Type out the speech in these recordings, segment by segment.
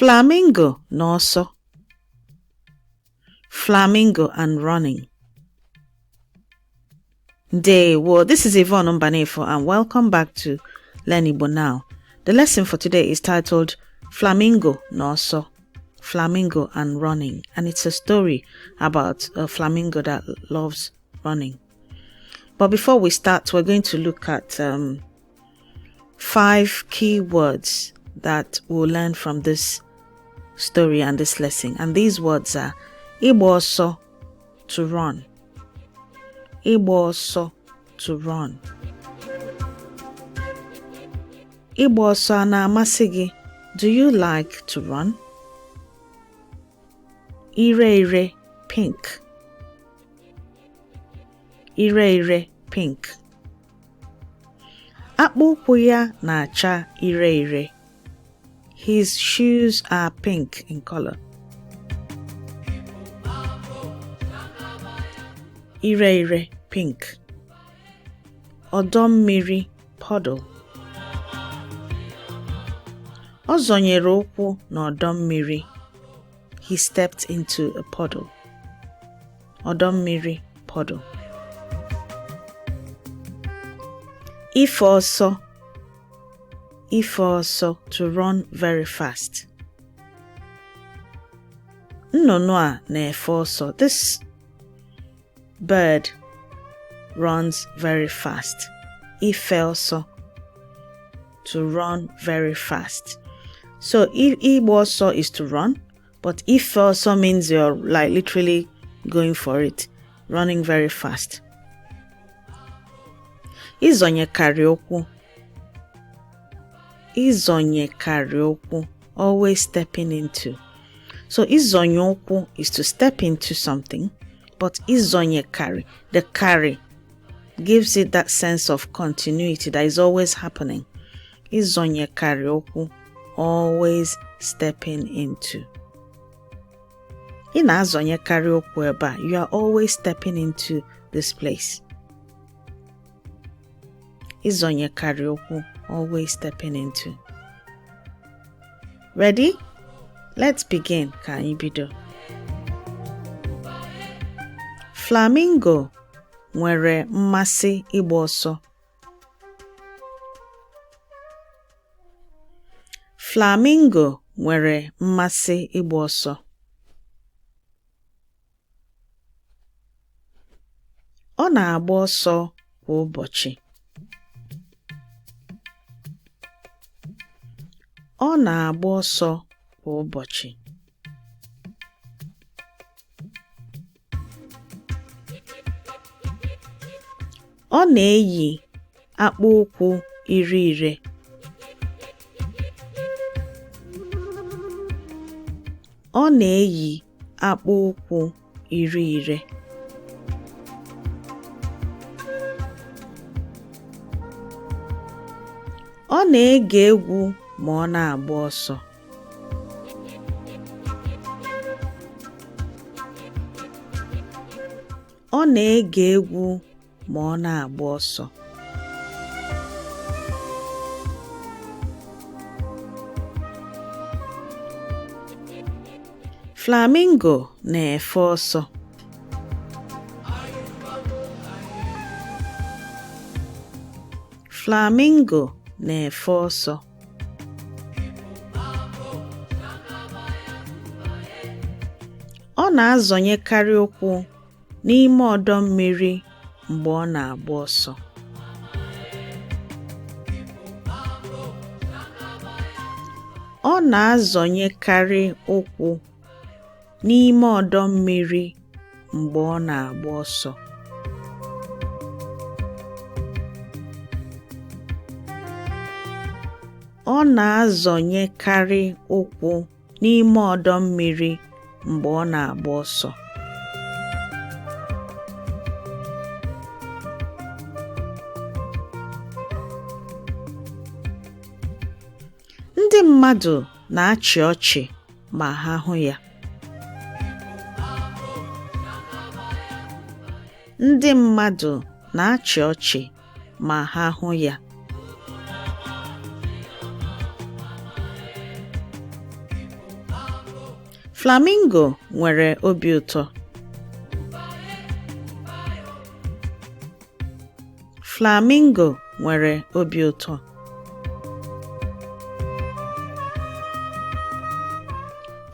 Flamingo n'ọsọ. Flamingo and running. Ndewo, this is Yvonne Mbanefo and welcome back to Learn Igbo Now. The lesson for today is titled Flamingo n'ọsọ. Flamingo and running, and it's a story about a flamingo that loves running. But before we start, we're going to look at 5 key words that we'll learn from this story and this lesson. And these words are Igba ọsọ, to run. Igba ọsọ, to run. Igba ọsọ na-amasị gị, do you like to run? Ire ire, pink. Ire ire, pink. Akpụ ụkwụ ya na-acha ire ire. His shoes are pink in color. Ire ire, pink. Ọdọ mmiri, puddle. Ọ zọnyere ụkwụ n'ọdọ mmiri. He stepped into a puddle. Ọdọ mmiri, puddle. Ife ọsọ. Ife ọsọ, to run very fast. Nnụnụ a na-efe ọsọ. This bird runs very fast. Ife ọsọ, to run very fast. So Igba ọsọ is to run, but Ife ọsọ means you're like literally going for it, running very fast. Ịzọnyekarị ụkwụ. Ịzọnyekarị ụkwụ, always stepping into. So ịzọnye ụkwụ is to step into something, but ịzọnyekarị, the carry, gives it that sense of continuity that is always happening. Ịzọnyekarị ụkwụ, always stepping into. Ị na-azọnyekarị ụkwụ ebe a, you are always stepping into this place. Ịzọnyekarị ụkwụ, always stepping into. Ready? Let's begin. Ka anyị bido. Flamingo nwere mmasị ịgba ọsọ. Flamingo nwere mmasị ịgba ọsọ. Ọ na-agba ọsọ kwa ụbọchị. Ọ na-agba ọsọ kwa ụbọchị. Ọ na-eyi akpụ ụkwụ iri ire. Ọ na-eyi akpụ ụkwụ iri ire. Ọ na-ege egwu ma ọ na-agba ọsọ. Ọ na-ege egwu ma ọ na-agba ọsọ. Flamingo na-efe ọsọ. Flamingo na-efe ọsọ. Ọ na-azọnyekarị ụkwụ n'ime ọdọ mmiri mgbe ọ na-agba ọsọ. Ọ na-azọnyekarị ụkwụ n'ime ọdọ mmiri mgbe ọ na-agba ọsọ. Ọ na-azọnyekarị ụkwụ n'ime ọdọ mmiri mgbe ọ na-agba ọsọ. Ndị mmadụ na-achị ọchị ma ha hụ ya. Ndị mmadụ na-achị ọchị ma ha hụ ya. Flamingo nwere obi ụtọ. Flamingo nwere obi ụtọ.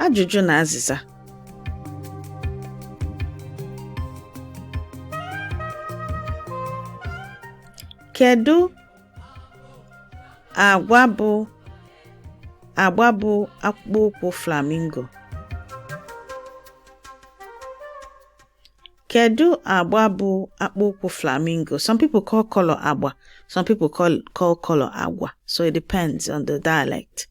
Ajụjụ na azịza. Kedu agba bụ akpụkpọ ụkwụ flamingo? Kedu agba bụ akpụkpọ ụkwụ flamingo? Some people call color agba, some people call color agwa, so it depends on the dialect.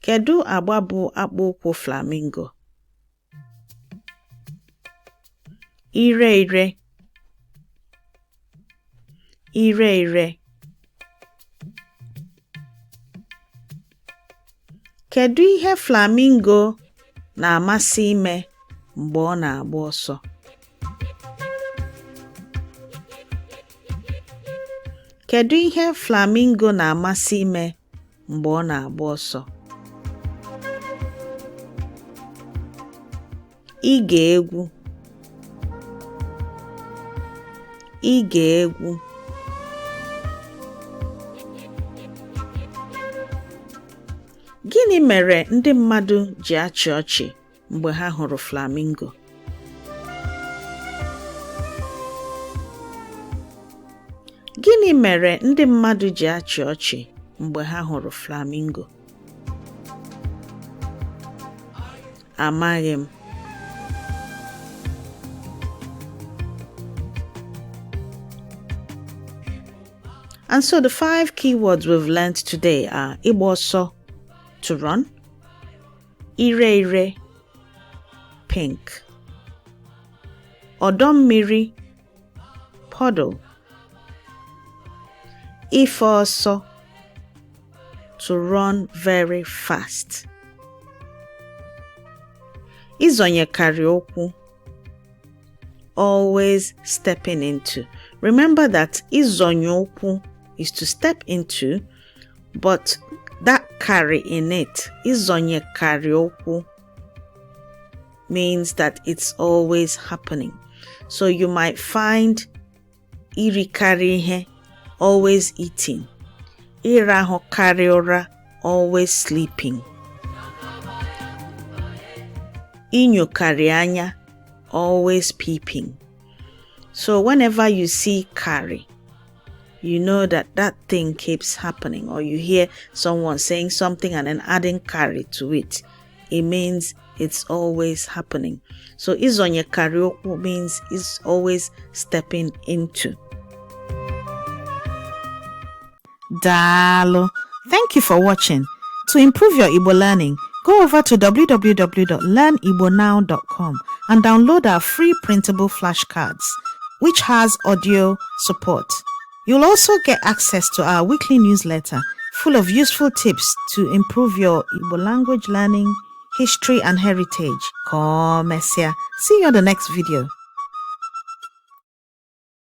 Kedu agba bụ akpụkpọ ụkwụ flamingo? Ire ire. Ire ire. Kedu ihe flamingo na-amasị ime mgbe ọ na-agba ọsọ? Kedu ihe flamingo na-amasị ime mgbe ọ na-agba ọsọ? Ige egwu. Ige egwu. Gịnị mere ndị mmadụ ji achị ọchị mgbe ha hụrụ flamingo? Gịnị mere ndị mmadụ ji achị ọchị mgbe ha hụrụ flamingo? Amaghị m. And so the 5 keywords we've learned today are ịgba ọsọ, to run, ire ire, pink, ọdọ mmiri, puddle, ife ọsọ, to run very fast, ịzọnyekarị ụkwụ, always stepping into. Remember that ịzọnye ụkwụ is to step into, but that carry in it, ịzọnyekarị ụkwụ, means that it's always happening. So you might find irikarị ihe, always eating, ịrahụkarị ụra, always sleeping, inyokarị anya, always peeping. So whenever you see carry, you know that that thing keeps happening, or you hear someone saying something and then adding carry to it, it means it's always happening. So ịzọnyekarị ụkwụ means it's always stepping into. Daalụ. Thank you for watching. To improve your Igbo learning, go over to www.learnibonow.com and download our free printable flashcards, which has audio support. You'll also get access to our weekly newsletter full of useful tips to improve your Igbo language learning, history, and heritage. Come, Messia. See you on the next video.